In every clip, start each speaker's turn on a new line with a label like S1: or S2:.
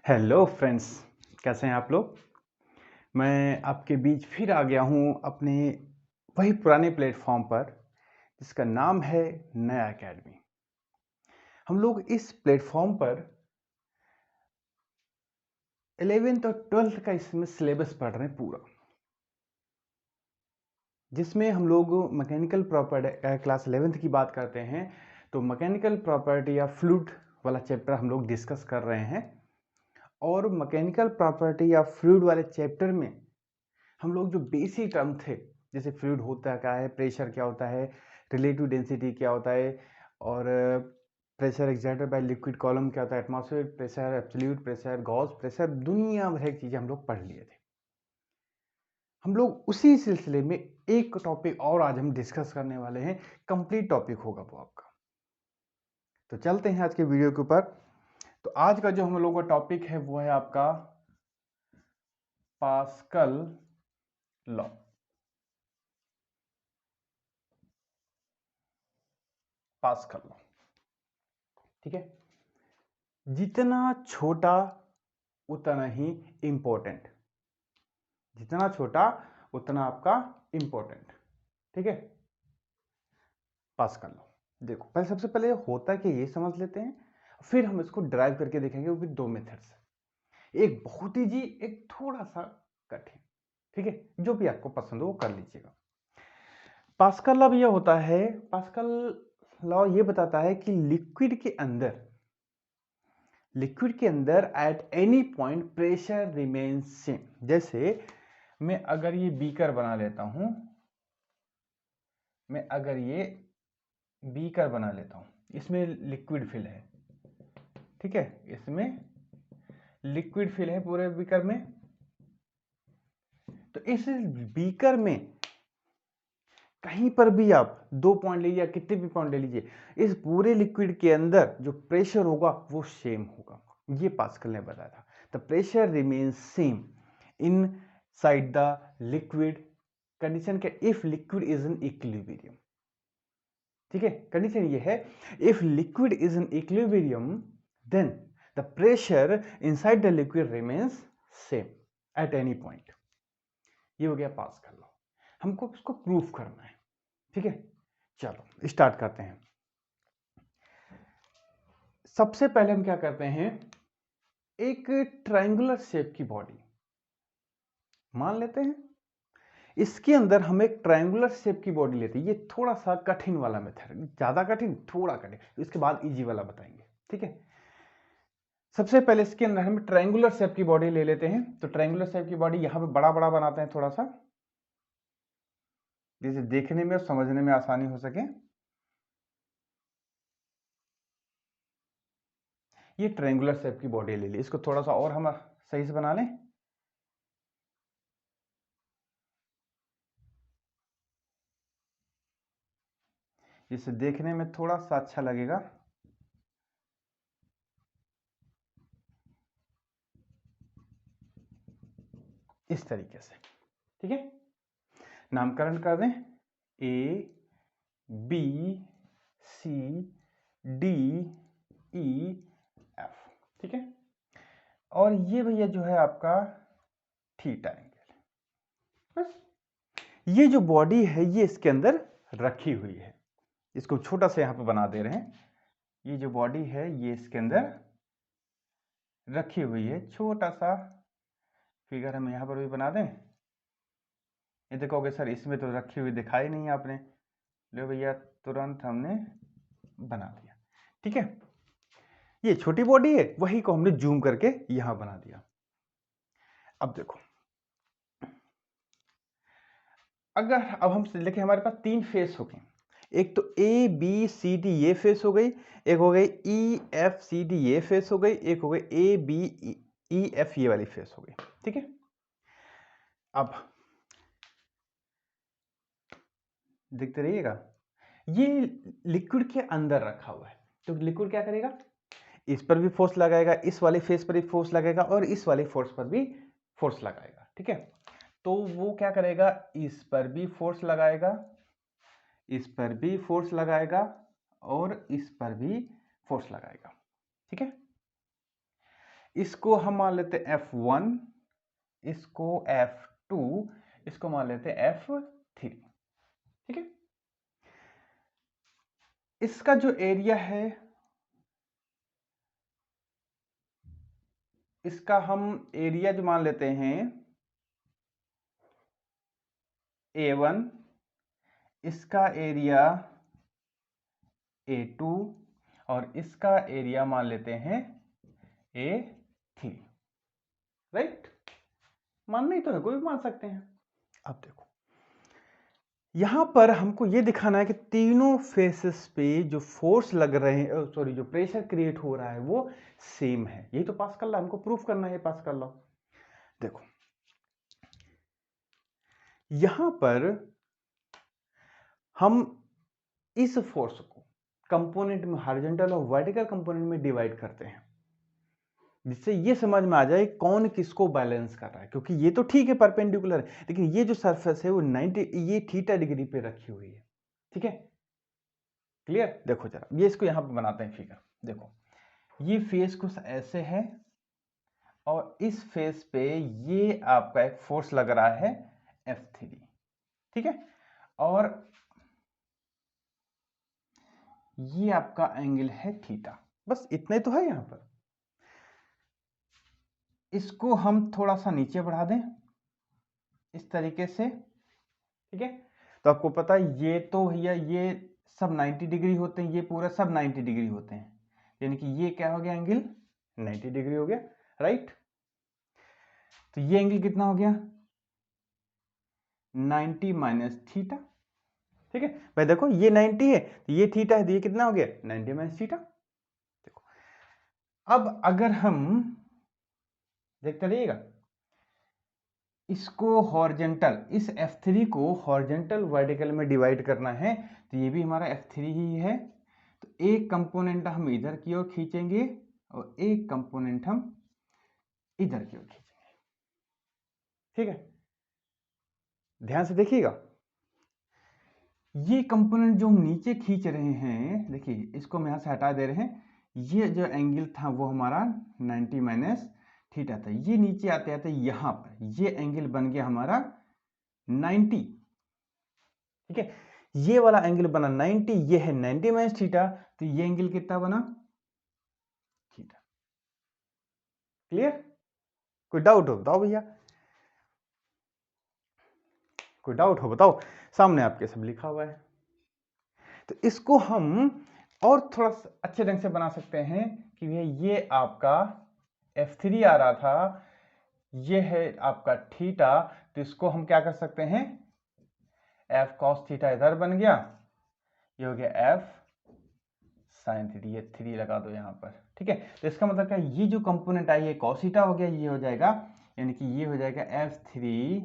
S1: Hello friends, कैसे हैं आप लोग। मैं आपके बीच फिर आ गया हूं अपने वही पुराने प्लेटफॉर्म पर जिसका नाम है नया एकेडमी। हम लोग इस प्लेटफॉर्म पर 11th और 12th का इसमें सिलेबस पढ़ रहे हैं पूरा, जिसमें हम लोग मैकेनिकल प्रॉपर्टी क्लास 11th की बात करते हैं तो मैकेनिकल प्रॉपर्टी या फ्लूइड वाला चैप्टर हम लोग डिस्कस कर रहे हैं। और मैकेनिकल प्रॉपर्टी या फ्लूइड वाले चैप्टर में हम लोग जो बेसिक टर्म थे, जैसे फ्लूइड होता क्या है, प्रेशर क्या होता है, रिलेटिव डेंसिटी क्या होता है, और pressure exerted by liquid column क्या होता है, atmospheric pressure, absolute pressure, Gauss pressure, दुनिया भर की चीजें हम लोग पढ़ लिए थे। हम लोग उसी सिलसिले में एक टॉपिक और आज हम डिस्कस करने वाले हैं। कंप्लीट टॉपिक होगा वो आपका। तो चलते हैं आज के वीडियो के ऊपर। तो आज का जो हम लोग का टॉपिक है वो है आपका पास्कल लॉ। पास्कल लॉ, ठीक है। जितना छोटा उतना ही इंपॉर्टेंट, जितना छोटा उतना आपका इंपॉर्टेंट, ठीक है। पास्कल लॉ देखो, पहले सबसे पहले होता कि ये समझ लेते हैं, फिर हम इसको ड्राइव करके देखेंगे। वो भी दो मेथड से, एक बहुत इजी, एक थोड़ा सा कठिन, ठीक है। जो भी आपको पसंद हो वो कर लीजिएगा। पास्कल लॉ ये होता है, पास्कल लॉ ये बताता है कि लिक्विड के अंदर eight any point pressure remains same. जैसे मैं अगर ये बीकर बना लेता हूं, इसमें लिक्विड फिल है, ठीक है। इसमें लिक्विड फिल है पूरे बीकर में। तो इस बीकर में कहीं पर भी आप 2 पॉइंट लीजिए, कितने भी पॉइंट ले लीजिए, इस पूरे लिक्विड के अंदर जो प्रेशर होगा वो सेम होगा। ये पास्कल ने बताया था। The pressure remains same inside the liquid, condition क्या, if liquid is in equilibrium, ठीक है। कंडीशन ये है, if liquid is in equilibrium then the pressure inside the liquid remains same at any point. ये हो गया pascal law. हमको इसको प्रूफ करना है, ठीक है। चलो स्टार्ट करते हैं। सबसे पहले हम क्या करते हैं, एक ट्रायंगुलर शेप की बॉडी मान लेते हैं। इसके अंदर हम एक ट्रायंगुलर शेप की बॉडी लेते हैं। ये थोड़ा सा कठिन वाला मेथड, ज्यादा कठिन, थोड़ा कठिन, इसके बाद इजी वाला बताएंगे, ठीक है। सबसे पहले इसके अंदर हम ट्रायंगुलर शेप की बॉडी ले लेते हैं। तो ट्रायंगुलर शेप की बॉडी यहां पे बड़ा बड़ा बनाते हैं थोड़ा सा, जिसे देखने में और समझने में आसानी हो सके। ये ट्रायंगुलर शेप की बॉडी ले ली, इसको थोड़ा सा और हम सही से बना लें। जिससे देखने में थोड़ा सा अच्छा लगेगा। इस तरीके से, ठीक है। नामकरण कर दें, A B C D E F, ठीक है। और ये भैया जो है आपका थीटा एंगल। बस ये जो बॉडी है ये इसके अंदर रखी हुई है। इसको छोटा सा यहां पे बना दे रहे हैं। ये जो बॉडी है ये इसके अंदर रखी हुई है। छोटा सा फिगर हम यहां पर भी बना दें। ये देखोगे सर इसमें तो रखी हुई दिखाई नहीं आपने, लो भैया तुरंत हमने बना दिया, ठीक है। ये छोटी बॉडी है, वही को हमने जूम करके यहां बना दिया। अब देखो, अगर अब हम देखिए हमारे पास 3 फेस हो गए। एक तो ए बी सी डी ये फेस हो गई, एक हो गई ई एफ सी डी ये फेस हो गई, एक हो गई ए बी ई एफ ये वाली फेस हो गई, ठीक है। अब देखते रहिएगा, ये लिक्विड के अंदर रखा हुआ है। तो लिक्विड क्या करेगा, इस पर भी फोर्स लगाएगा, इस वाले फेस पर भी फोर्स लगाएगा, और इस वाले फोर्स पर भी फोर्स लगाएगा, ठीक है। तो वो क्या करेगा, इस पर भी फोर्स लगाएगा, इस पर भी फोर्स लगाएगा, और इस पर भी फोर्स लगाएगा, ठीक है। इसको हम मान लेते हैं F1, इसको F2, इसको मान लेते हैं F3, ठीक है। इसका जो एरिया है, इसका हम एरिया जो मान लेते हैं A1, इसका एरिया A2 और इसका एरिया मान लेते हैं A3, राइट। मानना ही तो है, कोई भी मान सकते हैं। अब देखो यहां पर हमको ये दिखाना है कि तीनों फेसेस पे जो फोर्स लग रहे हैं, सॉरी जो प्रेशर क्रिएट हो रहा है वो सेम है। यही तो पास्कल लॉ हमको प्रूफ करना है, पास्कल लॉ। देखो यहां पर हम इस फोर्स को कंपोनेंट में, हॉरिजॉन्टल और वर्टिकल कंपोनेंट में डिवाइड करते हैं, जिससे ये समझ में आ जाए कौन किसको बैलेंस कर रहा है। क्योंकि ये तो ठीक है परपेंडिकुलर है, लेकिन ये जो सरफेस है वो 90, ये थीटा डिग्री पे रखी हुई है, ठीक है। क्लियर। देखो जरा ये इसको यहां पे बनाते हैं फिगर। देखो ये फेस कुछ ऐसे है और इस फेस पे ये आपका एक फोर्स लग रहा है F3, ठीक है। और ये आपका एंगल है थीटा, बस इतना ही तो है यहां पर। इसको हम थोड़ा सा नीचे बढ़ा दें इस तरीके से, ठीक है। तो आपको पता है ये तो भैया ये सब 90 डिग्री होते हैं, ये पूरा सब 90 डिग्री होते हैं, यानी कि ये क्या हो गया, एंगल 90 डिग्री हो गया, राइट। तो ये एंगल कितना हो गया, 90 माइनस थीटा, ठीक है भाई। देखो ये 90 है तो ये थीटा है, तो ये कितना हो गया, 90 माइनस थीटा। देखो अब अगर हम देखते रहिएगा, इसको हॉरिजॉन्टल, इस F3 को हॉरिजॉन्टल वर्टिकल में डिवाइड करना है, तो ये भी हमारा F3 ही है। तो एक कंपोनेंट हम इधर की ओर खींचेंगे और एक कंपोनेंट हम इधर की ओर खींचेंगे, ठीक है। ध्यान से देखिएगा, ये कंपोनेंट जो हम नीचे खींच रहे हैं, देखिए इसको हम यहां से हटा दे रहे हैं। ये जो एंगल था वो हमारा 90 माइनस थीटा था, ये नीचे आते आते यहां पर ये एंगल बन गया हमारा 90, ठीक है। ये वाला एंगल बना 90, ये है 90 माइनस थीटा, तो ये एंगल कितना बना, थीटा। क्लियर। कोई डाउट हो बताओ भैया, कोई डाउट हो बताओ, सामने आपके सब लिखा हुआ है। तो इसको हम और थोड़ा अच्छे ढंग से बना सकते हैं कि ये आपका F3 आ रहा था, ये है आपका थीटा, तो इसको हम क्या कर सकते हैं, F cos थीटा इधर बन गया, ये हो गया F sin थीटा, ये 3 लगा दो यहाँ पर, ठीक है। तो इसका मतलब क्या, ये जो कंपोनेंट आई है cos थीटा हो गया, ये हो जाएगा, यानी कि ये हो जाएगा F3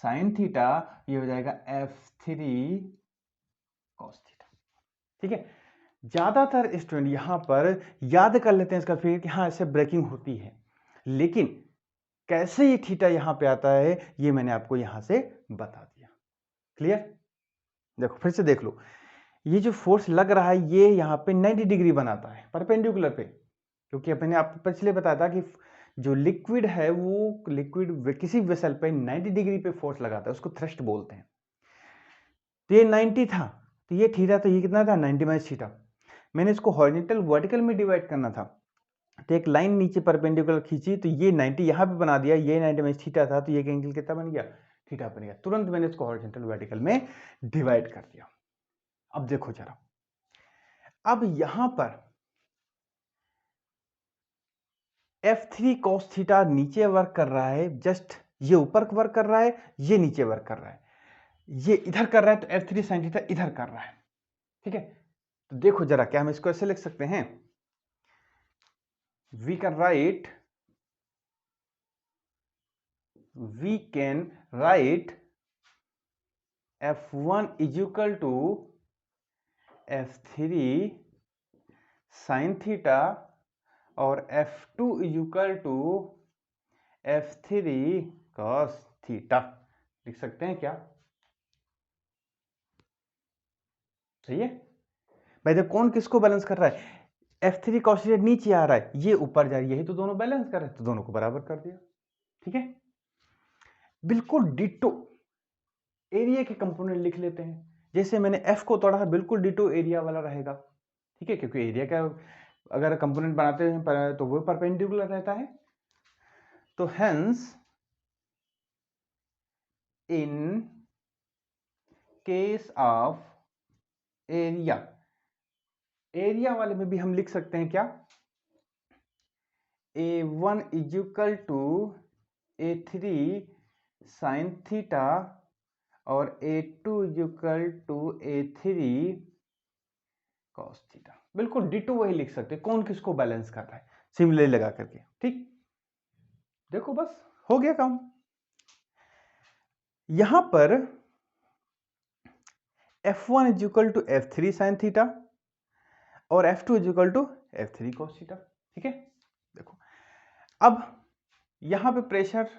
S1: sin थीटा, ये हो जाएगा F3 cos थीटा, ठीक है। ज्यादातर स्टूडेंट यहां पर याद कर लेते हैं इसका फिर कि हाँ ऐसे ब्रेकिंग होती है, लेकिन कैसे ये थीटा यहां पे आता है ये मैंने आपको यहां से बता दिया। क्लियर। देखो फिर से देख लो, ये जो फोर्स लग रहा है ये यहाँ पे 90 डिग्री बनाता है परपेंडिकुलर पे, क्योंकि अपने आपको पिछले बताया था कि जो लिक्विड है वो लिक्विड किसी वेसल पे 90 डिग्री पे फोर्स लगाता है, उसको थ्रस्ट बोलते हैं। तो ये 90 था, तो ये थीटा, तो ये कितना था, 90 माइनस थीटा। मैंने इसको हॉरिजॉन्टल वर्टिकल में डिवाइड करना था, तो एक लाइन नीचे परपेंडिकुलर खींची, तो ये 90 यहाँ पे बना दिया, ये 90 माइनस थीटा था, तो ये एंगल कितना बन गया, थीटा बन गया। तुरंत मैंने इसको हॉरिजॉन्टल वर्टिकल में डिवाइड कर दिया। अब देखो जरा, अब यहां पर F3 cos थीटा नीचे वर्क कर रहा है, जस्ट ये ऊपर वर्क कर रहा है, ये नीचे वर्क कर रहा है, ये इधर कर रहा है, तो F3 sin थीटा इधर कर रहा है, ठीक है। तो देखो जरा, क्या हम इसको ऐसे लिख सकते हैं, we can write F1 is equal to F3 sin theta और F2 is equal to F3 cos theta, लिख सकते हैं क्या, सही है भाई। देखो कौन किसको बैलेंस कर रहा है, F3 cos थीटा नीचे आ रहा है, ये ऊपर जा रही है, यही तो दोनों बैलेंस कर रहे हैं, तो दोनों को बराबर कर दिया। ठीक है, बिल्कुल डिटो एरिया के कंपोनेंट लिख लेते हैं। जैसे मैंने F को तोड़ा है, बिल्कुल डिटो एरिया वाला रहेगा। ठीक है, क्योंकि एरिया का अगर कंपोनेंट बनाते हैं तो वो परपेंडिकुलर रहता है। तो hence in case of area, area वाले में भी हम लिख सकते हैं क्या, A1 is equal to A3 sine theta और A2 is equal to A3 cos theta. बिल्कुल डिटो वही लिख सकते हैं, कौन किसको बैलेंस कर रहा है, सिमिलर लगा करके। ठीक, देखो बस हो गया काम। यहां पर F1 is equal to F3 sine theta और F2 is equal to F3 cos theta. ठीक है, देखो अब यहां पे प्रेशर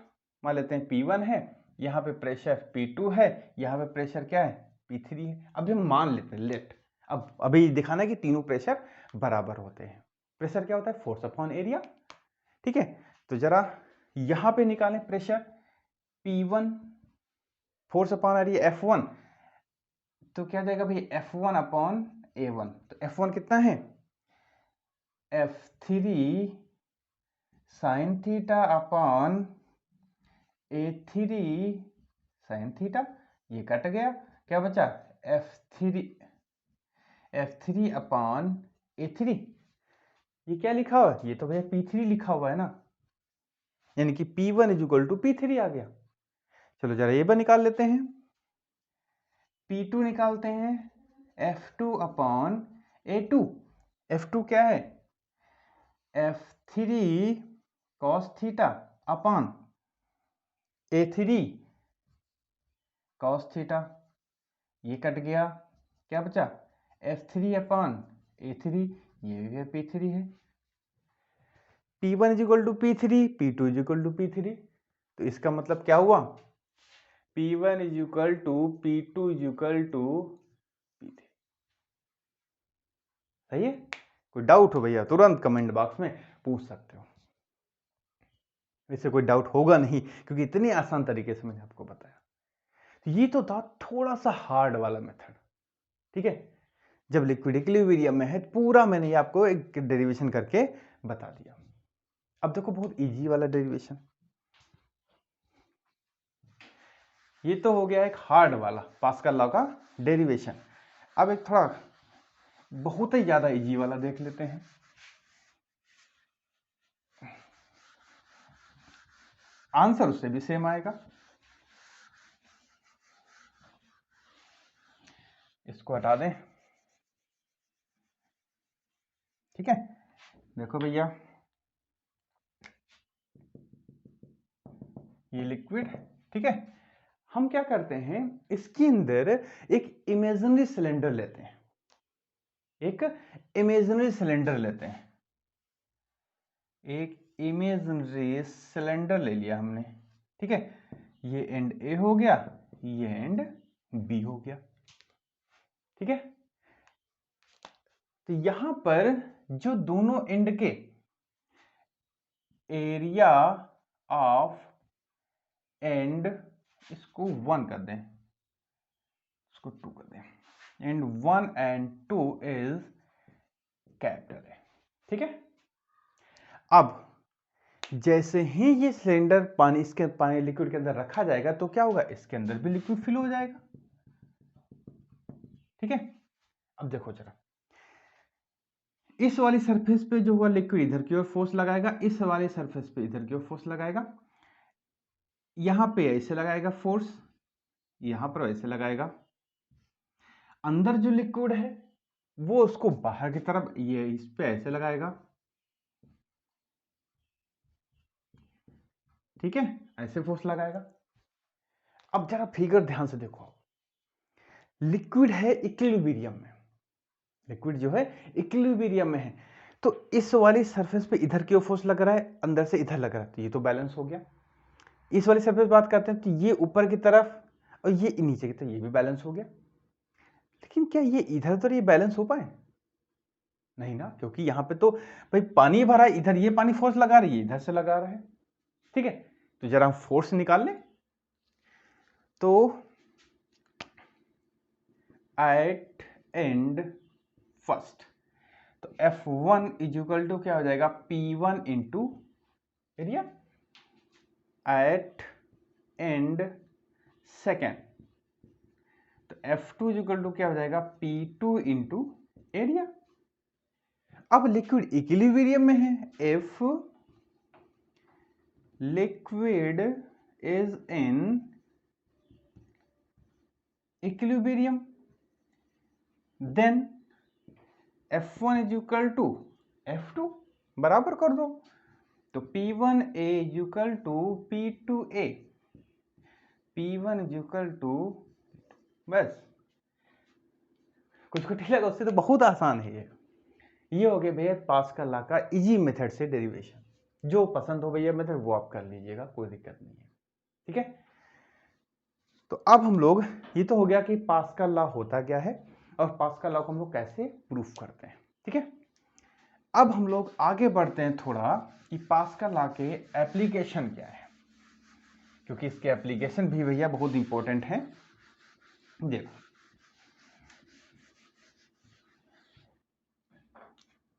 S1: मान लेते हैं P1 है, यहां पे प्रेशर P2 है, यहां पे प्रेशर क्या है P3 है। अब हम मान लेते हैं लेट, अब अभी दिखाना है कि तीनों प्रेशर बराबर होते हैं। प्रेशर क्या होता है, फोर्स अपॉन एरिया। ठीक है, तो जरा यहां पे निकालें pressure P1 force upon area F1, तो क्या जाएगा भाई F1 अपॉन A1। तो F1 कितना है, F3 sine theta upon A3 sine theta, ये कट गया, क्या बचा F3 अपॉन A3। ये क्या लिखा हुआ है, ये तो भैया P3 लिखा हुआ है ना, यानी कि P1 is equal to P3 आ गया। चलो जरा ये बार निकाल लेते हैं, P2 निकालते हैं F2 अपॉन A2। F2 क्या है, F3 cos theta upon A3 cos theta, ये कट गया, क्या बचा F3 अपॉन A3, ये भी P3 है। P1 is equal to P3, P2 is equal to P3, तो इसका मतलब क्या हुआ, P1 is equal to P2 is equal to P3। सही है, कोई डाउट हो भैया तुरंत कमेंट बॉक्स में पूछ सकते हो। इससे कोई डाउट होगा नहीं, क्योंकि इतनी आसान तरीके से मैंने आपको बताया। तो ये तो था थोड़ा सा हार्ड वाला मेथड। ठीक है, जब लिक्विड इक्विलिब्रियम में है, पूरा मैंने ये आपको एक डेरिवेशन करके बता दिया। अब देखो बहुत इजी वाला डेरिवेशन, ये तो हो गया एक हार्ड वाला पास्कल लॉ का डेरिवेशन। अब एक थोड़ा बहुत ही ज्यादा इजी वाला देख लेते हैं। आंसर उससे भी सेम आएगा। इसको हटा दें। ठीक है, देखो भैया ये लिक्विड, ठीक है, हम क्या करते हैं, इसके अंदर एक इमेजिनरी सिलेंडर लेते हैं, एक इमेजिनरी सिलेंडर लेते हैं, एक इमेजिनरी सिलेंडर ले लिया हमने। ठीक है, ये एंड ए हो गया, ये एंड बी हो गया। ठीक है, तो यहां पर जो दोनों एंड के एरिया ऑफ एंड, इसको 1 कर दें, इसको 2 कर दें, एंड 1 एंड 2 इज कैपिटल है। ठीक है, अब जैसे ही ये सिलेंडर पानी लिक्विड के अंदर रखा जाएगा, तो क्या होगा, इसके अंदर भी लिक्विड फिल हो जाएगा। ठीक है, अब देखो जरा, इस वाली सरफेस पे जो हुआ लिक्विड इधर की ओर फोर्स लगाएगा, इस वाले सरफेस पे इधर की ओर फोर्स लगाएगा, यहां पे ऐसे लगाएगा फोर्स, यहां पर ऐसे लगाएगा। अंदर जो लिक्विड है वो उसको बाहर की तरफ ये इस पे ऐसे लगाएगा। ठीक है, ऐसे फोर्स लगाएगा। अब जरा फिगर ध्यान से देखो, लिक्विड है इक्विलिब्रियम में, लिक्विड जो है इक्विलिब्रियम में है, तो इस वाली सरफेस पे इधर की ओर फोर्स लग रहा है, अंदर से इधर लग रहा है, तो ये तो बैलेंस हो गया। इस वाली सरफेस बात करते हैं, तो ये ऊपर की तरफ और ये नीचे की तरफ, ये भी बैलेंस हो गया। लेकिन क्या ये इधर उधर ये बैलेंस हो पाए, नहीं ना, क्योंकि यहाँ पे तो भाई पानी भरा है, इधर ये पानी फोर्स लगा रही है, इधर से लगा रहा है। ठीक है, तो जरा हम फोर्स निकाल लें। तो एट एंड फर्स्ट, तो F1 इज इक्वल टू क्या हो जाएगा, P1 into area. At end second, तो F2 इज इक्वल टू क्या हो जाएगा, P2 इंटू एरिया। अब लिक्विड इक्विलिब्रियम में है, if liquid is in equilibrium then F1 is equal to F2, बराबर कर दो। तो P1A is equal to P2A, P1 is equal to, बस कुछ लगा उससे तो बहुत आसान है ये हो गया भैया पास्कल लॉ का इजी मेथड से डेरिवेशन। जो पसंद हो भैया मेथड वो आप कर लीजिएगा, कोई दिक्कत नहीं है। ठीक है, तो अब हम लोग, ये तो हो गया कि पास्कल लॉ होता क्या है और पास्कल लॉ को हम लोग कैसे प्रूफ करते हैं। ठीक है, अब हम लोग आगे बढ़ते हैं थोड़ा कि पास्कल लॉ के एप्लीकेशन क्या है, क्योंकि इसके एप्लीकेशन भी भैया बहुत इंपॉर्टेंट हैं। देखो,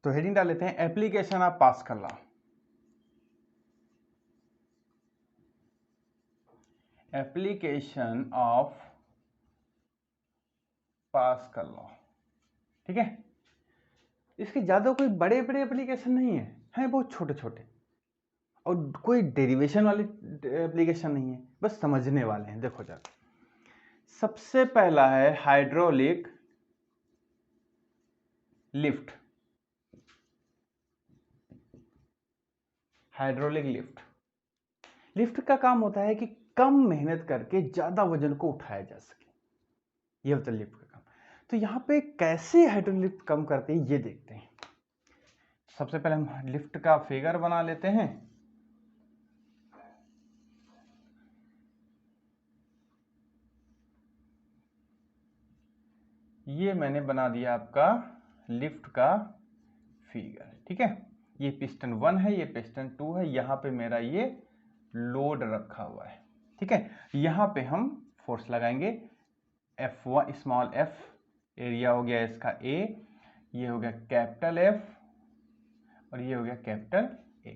S1: तो हेडिंग डाल लेते हैं application of pascal law. Application of pascal law. ठीक है, इसके ज्यादा कोई बड़े बड़े एप्लीकेशन नहीं है, हैं बहुत छोटे छोटे, और कोई डेरिवेशन वाले एप्लीकेशन नहीं है, बस समझने वाले हैं। देखो जरा, सबसे पहला है hydraulic lift. Hydraulic lift, lift का काम होता है कि कम मेहनत करके ज्यादा वजन को उठाया जा सके, ये होता है लिफ्ट का काम। तो यहाँ पे कैसे हाइड्रोलिक लिफ्ट कम करते हैं ये देखते हैं। सबसे पहले हम लिफ्ट का फिगर बना लेते हैं। ये मैंने बना दिया आपका लिफ्ट का फिगर। ठीक है, ये पिस्टन 1 है, ये पिस्टन 2 है, यहाँ पे मेरा ये लोड रखा हुआ है। ठीक है, यहाँ पे हम फोर्स लगाएंगे F1 स्मॉल f, एरिया हो गया इसका A, ये हो गया कैपिटल F और ये हो गया कैपिटल A।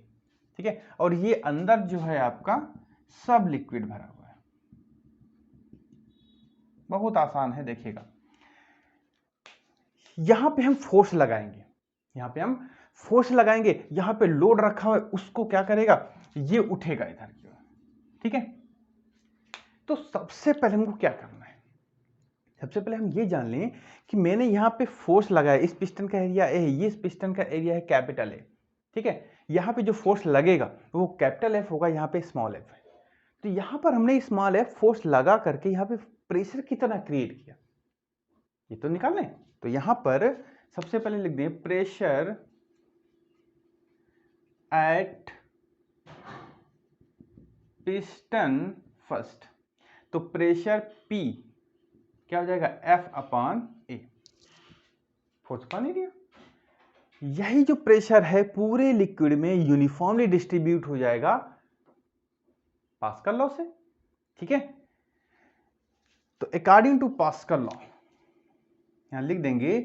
S1: ठीक है, और ये अंदर जो है आपका सब लिक्विड भरा हुआ है। बहुत आसान है, देखिएगा यहां पे हम फोर्स लगाएंगे, यहां पे हम फोर्स लगाएंगे, यहां पे लोड रखा हुआ है, उसको क्या करेगा, ये उठेगा इधर की ओर। ठीक है, तो सबसे पहले हमको क्या करना है, सबसे पहले हम ये जान लें कि मैंने यहां पे फोर्स लगाया, इस पिस्टन का एरिया ए है, ये इस पिस्टन का एरिया है कैपिटल ए। ठीक है, यहां पे जो फोर्स लगेगा वो कैपिटल एफ होगा, यहां पे स्मॉल एफ है। तो यहां पर हमने स्मॉल एफ फोर्स लगा करके यहां पे प्रेशर कितना क्रिएट किया, ये तो निकाल लें। तो यहां पर सबसे पहले लिख दें प्रेशर एट पिस्टन फर्स्ट, तो प्रेशर P क्या हो जाएगा, F upon A, force upon area. यही जो प्रेशर है पूरे लिक्विड में यूनिफॉर्मली डिस्ट्रीब्यूट हो जाएगा पास्कल लॉ से। ठीक है, तो अकॉर्डिंग टू पास्कल लॉ यहां लिख देंगे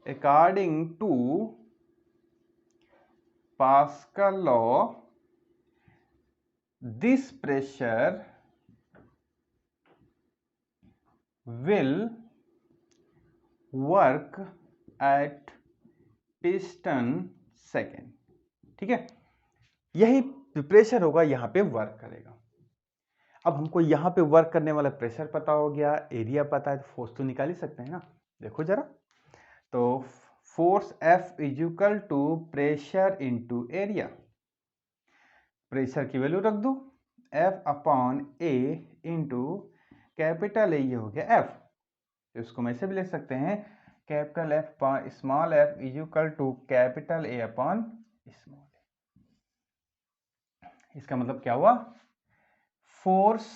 S1: according to Pascal law this pressure will work at piston second। ठीक है, यही प्रेशर होगा यहां पे वर्क करेगा। अब हमको यहां पे वर्क करने वाला प्रेशर पता हो गया, एरिया पता है, तो फोर्स तो निकाल ही सकते हैं ना। देखो जरा, तो force F is equal to pressure into area, pressure की वैल्यू रख दो F upon A into capital A, ये हो गया F, इसको मैं ऐसे भी लिख सकते हैं capital F small f is equal to capital A upon small A. इसका मतलब क्या हुआ, force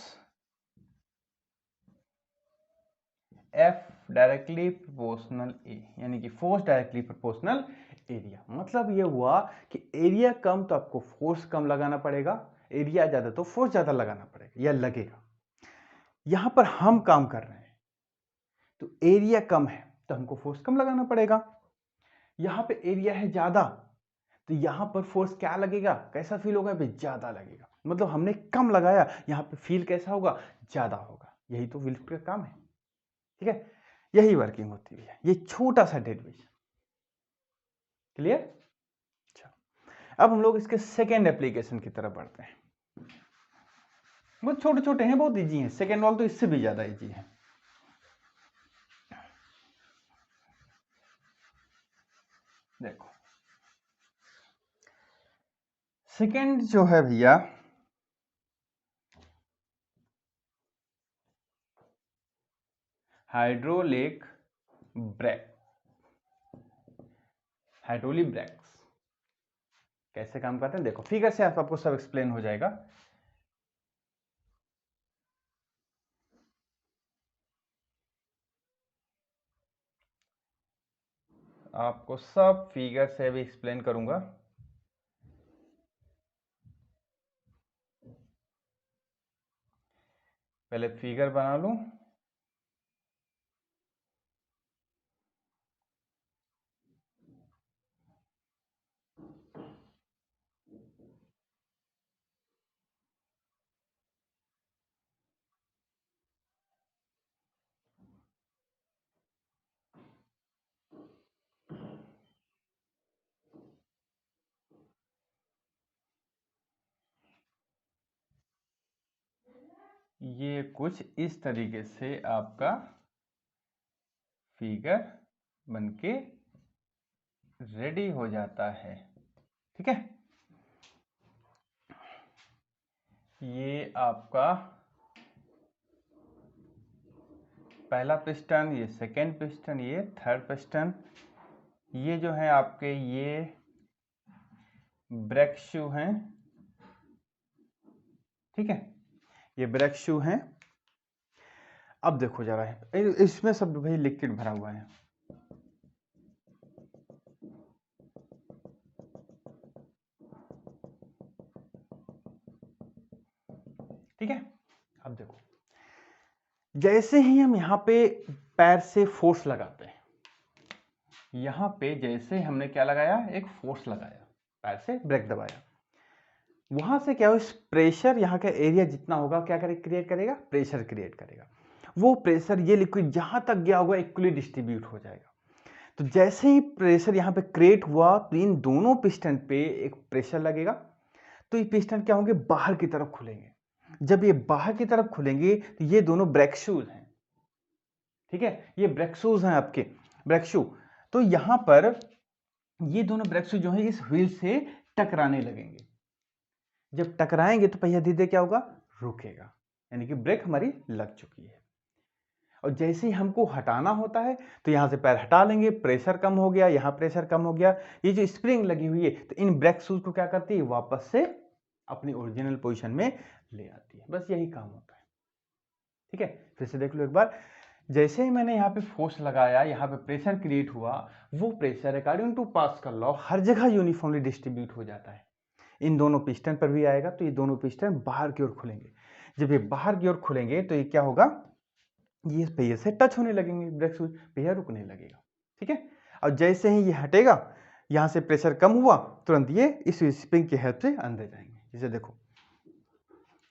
S1: F directly proportional A, यानी कि फोर्स डायरेक्टली प्रोपोर्शनल एरिया। मतलब ये हुआ कि एरिया कम तो आपको फोर्स कम लगाना पड़ेगा, एरिया ज्यादा तो फोर्स ज्यादा लगाना पड़ेगा या लगेगा। यहां पर हम काम कर रहे हैं तो एरिया कम है तो हमको फोर्स कम लगाना पड़ेगा। यहां पे एरिया है ज्यादा तो यहां पर फोर्स क्या लगेगा, कैसा फील होगा, ज्यादा लगेगा। मतलब हमने कम लगाया, यहां पे फील कैसा होगा, ज्यादा होगा। यही तो व्हील का काम है, ठीक है। यही वर्किंग होती है, ये छोटा सा डेरिवेशन। क्लियर? अच्छा, अब हम लोग इसके सेकेंड एप्लीकेशन की तरफ बढ़ते हैं। बहुत छोटे छोटे हैं, बहुत इजी हैं। सेकेंड वाला तो इससे भी ज्यादा इजी है। देखो सेकेंड जो है भैया, हाइड्रोलिक ब्रेक, हाइड्रोलिक ब्रेक्स कैसे काम करते हैं देखो, फिगर से आपको सब एक्सप्लेन हो जाएगा। आपको सब फिगर से भी एक्सप्लेन करूंगा। पहले फिगर बना लूं। ये कुछ इस तरीके से आपका फिगर बनके रेडी हो जाता है, ठीक है। ये आपका पहला पिस्टन, ये सेकेंड पिस्टन, ये थर्ड पिस्टन, ये जो है आपके ये ब्रेक शू हैं, ठीक है। ये ब्रेक शू हैं। अब देखो जरा है, इसमें सब भाई लिक्विड भरा हुआ है, ठीक है। अब देखो जैसे ही हम यहाँ पे पैर से फोर्स लगाते हैं, यहाँ पे जैसे हमने क्या लगाया, एक फोर्स लगाया, पैर से ब्रेक दबाया, वहां से क्या हो, प्रेशर यहाँ का एरिया जितना होगा क्या करे, क्रिएट करेगा, प्रेशर क्रिएट करेगा। वो प्रेशर ये लिक्विड जहां तक गया होगा इक्वली डिस्ट्रीब्यूट हो जाएगा। तो जैसे ही प्रेशर यहाँ पे क्रिएट हुआ तो इन दोनों पिस्टन पे एक प्रेशर लगेगा, तो ये पिस्टन क्या होंगे, बाहर की तरफ खुलेंगे। जब ये बाहर की तरफ खुलेंगे तो ये दोनों ब्रेक शूज हैं, ठीक है। ये ब्रेक शूज हैं आपके, ब्रेक शू। तो यहां पर ये दोनों ब्रेक शू जो है इस व्हील से टकराने लगेंगे। जब टकराएंगे तो पहिया धीरे क्या होगा, रुकेगा, यानी कि ब्रेक हमारी लग चुकी है। और जैसे ही हमको हटाना होता है तो यहां से पैर हटा लेंगे, प्रेशर कम हो गया, यहां प्रेशर कम हो गया, ये जो स्प्रिंग लगी हुई है तो इन ब्रेक शूज को क्या करती है, वापस से अपनी ओरिजिनल पोजीशन में ले आती है। बस यही काम होता है, ठीक है। फिर से देख लो एक बार, जैसे ही मैंने यहाँ पे फोर्स लगाया, यहाँ पे प्रेशर क्रिएट हुआ, वो pressure according to Pascal law हर जगह यूनिफॉर्मली डिस्ट्रीब्यूट हो जाता है। इन दोनों पिस्टन पर भी आएगा, तो ये दोनों पिस्टन बाहर की ओर खुलेंगे। जब ये बाहर की ओर खुलेंगे तो ये क्या होगा, ये पहिए से टच होने लगेंगे, ब्रेक शूज, पहिया रुकने लगेगा, ठीक है। और जैसे ही ये हटेगा, यहां से प्रेशर कम हुआ, तुरंत ये इस स्प्रिंग की हेल्प से अंदर जाएंगे। जैसे देखो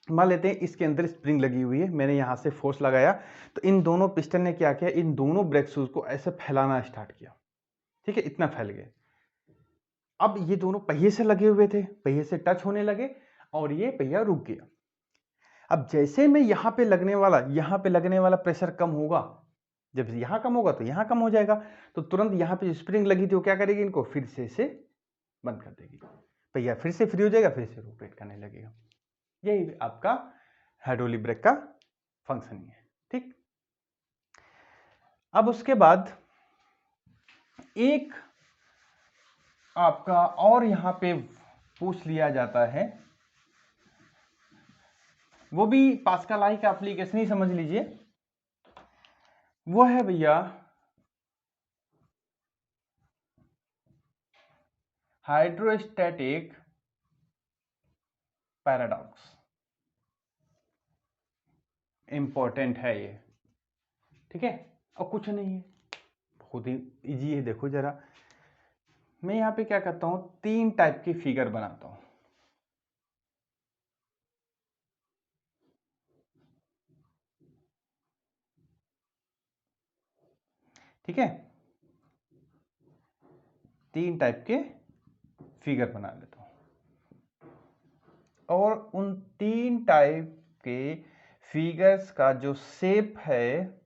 S1: मान लेते हैं इसके अंदर स्प्रिंग लगी हुई है, मैंने यहां से फोर्स लगाया तो इन दोनों पिस्टन ने क्या किया, इन दोनों ब्रेक शूज को ऐसे फैलाना स्टार्ट किया, ठीक है, इतना फैल गए। अब ये दोनों पहिए से लगे हुए थे, पहिए से टच होने लगे और ये पहिया रुक गया। अब जैसे में यहां पे लगने वाला प्रेशर कम होगा, जब यहां कम होगा तो यहां कम हो जाएगा, तो तुरंत यहां पे जो स्प्रिंग लगी थी वो क्या करेगी, इनको फिर से बंद कर देगी, पहिया फिर से फ्री हो जाएगा, फिर से रोटेट करने लगेगा। यही आपका हाइड्रोलिक ब्रेक का फंक्शन ही है, ठीक। अब उसके बाद एक आपका और यहां पे पूछ लिया जाता है, वो भी पास्कल लॉ का एप्लीकेशन ही समझ लीजिए। वो है भैया हाइड्रोस्टैटिक पैराडॉक्स इंपॉर्टेंट है ये, ठीक है। और कुछ नहीं है, बहुत ही इजी है। देखो जरा, मैं यहाँ पे क्या करता हूँ, 3 टाइप की फिगर बनाता हूँ, ठीक है। 3 टाइप के फिगर बना लेता हूँ, और उन 3 टाइप के फिगर्स का जो शेप है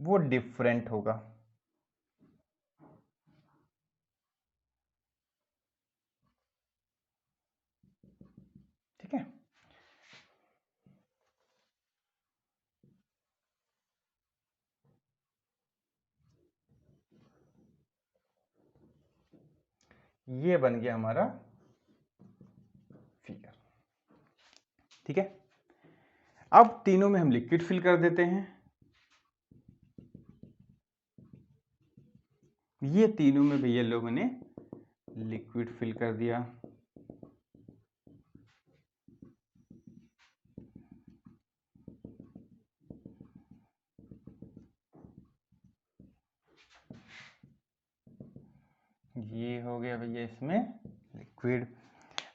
S1: वो डिफरेंट होगा, ठीक है। ये बन गया हमारा फिगर, ठीक है। अब तीनों में हम लिक्विड फिल कर देते हैं। ये तीनों में भैया लोगों ने लिक्विड फिल कर दिया। ये हो गया भैया इसमें लिक्विड।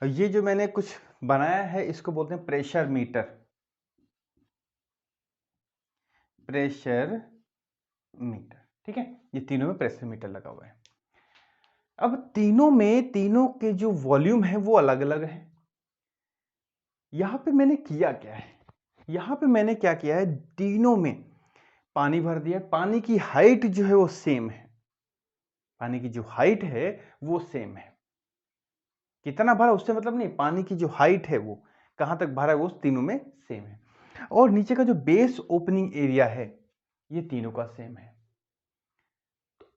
S1: और ये जो मैंने कुछ बनाया है इसको बोलते हैं प्रेशर मीटर, प्रेशर मीटर, ठीक है। ये तीनों में प्रेशर मीटर लगा हुआ है। अब तीनों में, तीनों के जो वॉल्यूम है वो अलग अलग है। यहां पे मैंने किया क्या है, यहां पे मैंने क्या किया है, तीनों में पानी भर दिया। पानी की हाइट जो है वो सेम है, पानी की जो हाइट है वो सेम है। कितना भरा उससे मतलब नहीं, पानी की जो हाइट है वो कहां तक भरा है वो तीनों में सेम है। और नीचे का जो बेस ओपनिंग एरिया है ये तीनों का सेम है।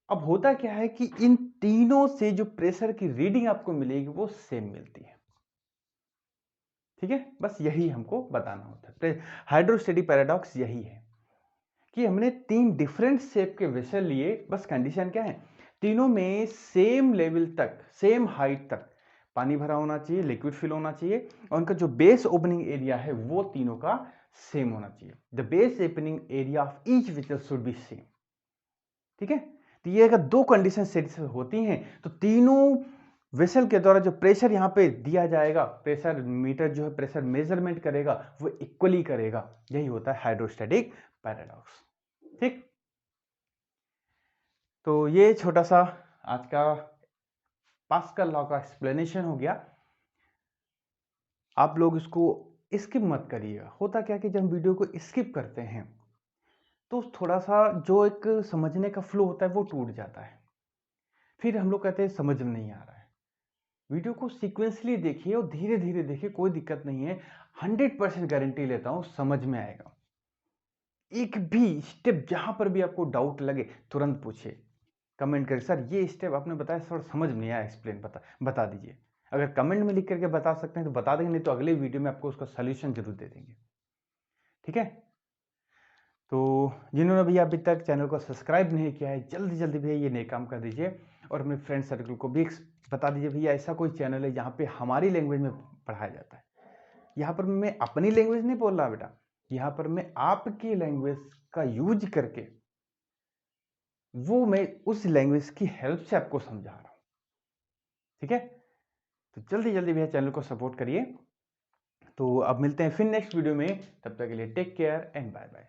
S1: अब होता क्या है कि इन तीनों से जो प्रेशर की रीडिंग आपको मिलेगी वो सेम मिलती है, ठीक है। बस यही हमको बताना होता है। हाइड्रोस्टैटिक पैराडॉक्स यही है कि हमने 3 डिफरेंट शेप के वेसल लिए, बस कंडीशन क्या है, तीनों में सेम लेवल तक, सेम हाइट तक पानी भरा होना चाहिए, लिक्विड फिल होना चाहिए, और उनका जो बेस ओपनिंग एरिया है वो तीनों का सेम होना चाहिए। The base opening area of each vessel should be same, ठीक है। तो ये अगर 2 कंडीशन सेटिस्फाई होती हैं तो तीनों वेसल के द्वारा जो प्रेशर यहां पे दिया जाएगा, प्रेशर मीटर जो है प्रेशर मेजरमेंट करेगा वो इक्वली करेगा। यही होता है हाइड्रोस्टैटिक पैराडॉक्स, ठीक। तो ये छोटा सा आज का पास्कल लॉ का एक्सप्लेनेशन हो गया। आप लोग इसको स्किप मत करिएगा। होता क्या कि जब हम वीडियो को स्किप करते हैं तो थोड़ा सा जो एक समझने का फ्लो होता है वो टूट जाता है, फिर हम लोग कहते हैं समझ में नहीं आ रहा है। वीडियो को सीक्वेंसली देखिए और धीरे धीरे देखिए, कोई दिक्कत नहीं है। 100% गारंटी लेता हूं समझ में आएगा। एक भी स्टेप जहां पर भी आपको डाउट लगे तुरंत पूछिए, कमेंट करिए, सर ये स्टेप आपने बताया थोड़ा समझ में नहीं आया, एक्सप्लेन बता दीजिए। अगर कमेंट में लिख करके बता सकते हैं तो बता देंगे, नहीं तो अगले वीडियो में आपको उसका सोल्यूशन जरूर दे देंगे, ठीक है। तो जिन्होंने भी अभी तक चैनल को सब्सक्राइब नहीं किया है जल्दी जल्दी भैया ये नए काम कर दीजिए, और अपने फ्रेंड सर्कल को भी बता दीजिए भैया ऐसा कोई चैनल है जहाँ पे हमारी लैंग्वेज में पढ़ाया जाता है। यहाँ पर मैं अपनी लैंग्वेज नहीं बोल रहा बेटा, यहाँ पर मैं आपकी लैंग्वेज का यूज करके वो मैं उस लैंग्वेज की हेल्प से आपको समझा रहा हूँ, ठीक है। तो जल्दी जल्दी भैया चैनल को सपोर्ट करिए। तो अब मिलते हैं फिर नेक्स्ट वीडियो में, तब तक के लिए take care and bye bye.